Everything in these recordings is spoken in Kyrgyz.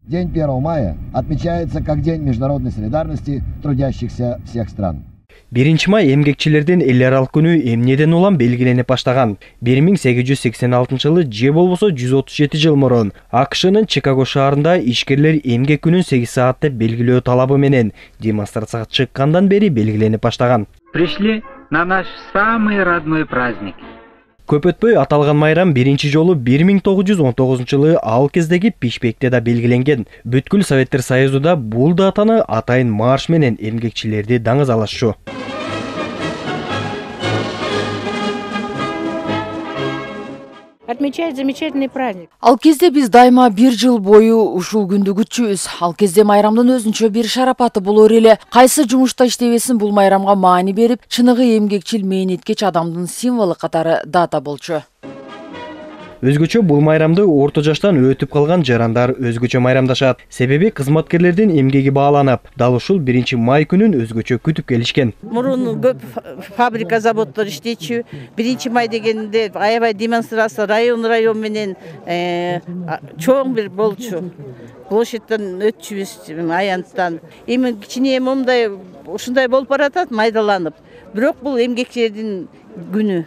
День 1 мая отмечается как День международной солидарности трудящихся всех стран. 1 май эмгекчилердин эл аралык күнү эмнеден улам белгиленип баштаган. 1886 жылы же болбосо 137 жыл мурун АКШнын Чикаго шаарында ишкерлер эмгек күнүн 8 саатта белгилөө талабы менен демонстрацияга чыккандан бери белгиленип баштаган. Пришли на наш самый родной праздник. Көп өтпөй аталган майрам биринчи жолу 1919 жылы ал кездеги Пишпекте да белгиленген. Бүткүл Советтер Союзу да бул датаны атайын марш менен эмгекчилерди даңазалашчу. Отмечает замечательный праздник. Ал кезде биз дайыма 1 жыл бою ушул күндү күтчүбүз. Ал кезде майрамдын өзүнчө бир шарапаты болор эле. Кайсы жумушта иштебесин бул майрамга маани берип, чыныгы эмгекчил мээнеткеч адамдын символу катары дата болчу. Өзгөчө бул майрамды орто жаштан өтүп калган жарандар өзгөчө майрамдашат. Себеби кызматкерлердин эмгеги бааланып, дал ушул 1 май күнүн өзгөчө күтүп келишкен. Мурун көп фабрика заводдор иштечү. 1 май дегенде аябай демонстрация район менен чоң бир болчу. Площадьтан өтчүбүз аянттан. Эми кичине момундай ушундай болуп баратат майдаланып. Бирок бул эмгекчилердин күнү.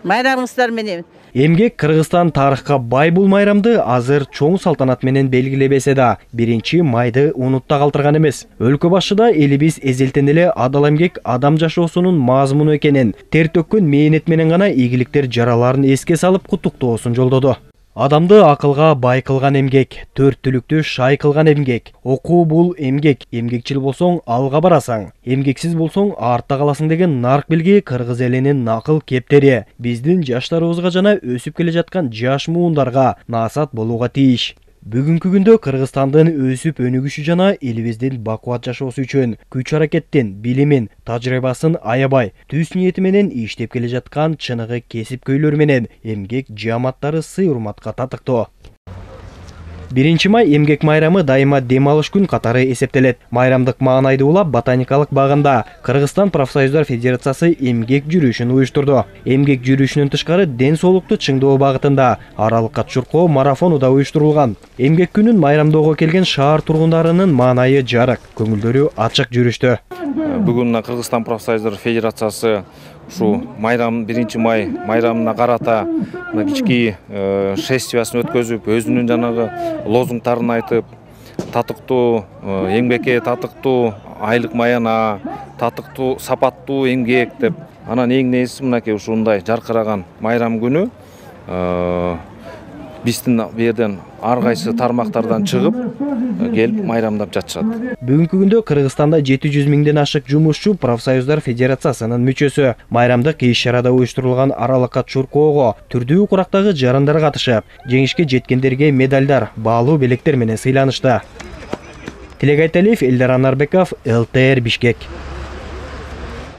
Майрамыңыздар менен. Эмгек Кыргызстан тарыхка бай бул майрамды азыр чоң салтанат менен белгилебесе да, 1 майды унутта калтырган эмес. Өлкө башчыда элибиз эзелтен эле адал эмгек адам жашоосунун мазмуну экенин, тер төккөн мээнет менен гана ийгиликтер жараларын эске салып куттуктоосун жолдоду. Адамды акылга бай кылган эмгек, төрттүлүктү шай кылган эмгек. Окуу бул эмгек, эмгекчил болсоң алга барасаң, эмгексиз болсоң артта каласың деген нарк белги кыргыз элинин накыл кептери. Биздин жаштарыбызга жана өсүп келе жаткан жаш муундарга насаат болууга тийиш. Бүгүнкү күндө Кыргызстандын өсүп өнүгүшү жана элибиздин бакубат жашоосу үчүн күч аракеттин, билимин, тажрыйбасын аябай, түз ниети менен иштеп келе жаткан чыныгы кесипкөйлөр менен эмгек жааматтары сый урматка татыктуу. 1 май эмгек майрамы дайыма дем алыш күн катары эсептелет. Майрамдык маанайды улап ботаникалык багында Кыргызстан профсоюздар федерациясы эмгек жүрүшүн уюштурду. Эмгек жүрүшүнөн тышкары ден соолукту чыңдоо багытында аралыкка чуркоо марафону да уюштурулган. Эмгек күнүн майрамдоого келген шаар тургундарынын маанайы жарык, көңүлдөрү ачык жүрүштү. Бүгүн Кыргызстан профсоюздар федерациясы ушу майрам 1 май майрамына карата кички шествиясын өткөзүп, өзүнүн жанагы лозунгтарын айтып, татыктуу эмгекке татыктуу айлык маяна, татыктуу сапаттуу эмгек деп, анан эң нээси мынакей ушундай жаркыраган майрам күнү биздин берден ар кайсы тармактардан чыгып келип майрамдап жатышат. Бүгүнкү күндө Кыргызстанда 700 миңден ашык жумушчу профсоюздар федерациясынын мүчөсү. Майрамдык иш-чарада уюштурулган аралыкка чуркоого түрдүү курактагы жарандар катышып, жеңишке жеткендерге медалдар, баалуу белектер менен сыйланышты. Тилек Айталиев, Элдар Анарбеков, ЛТР Бишкек.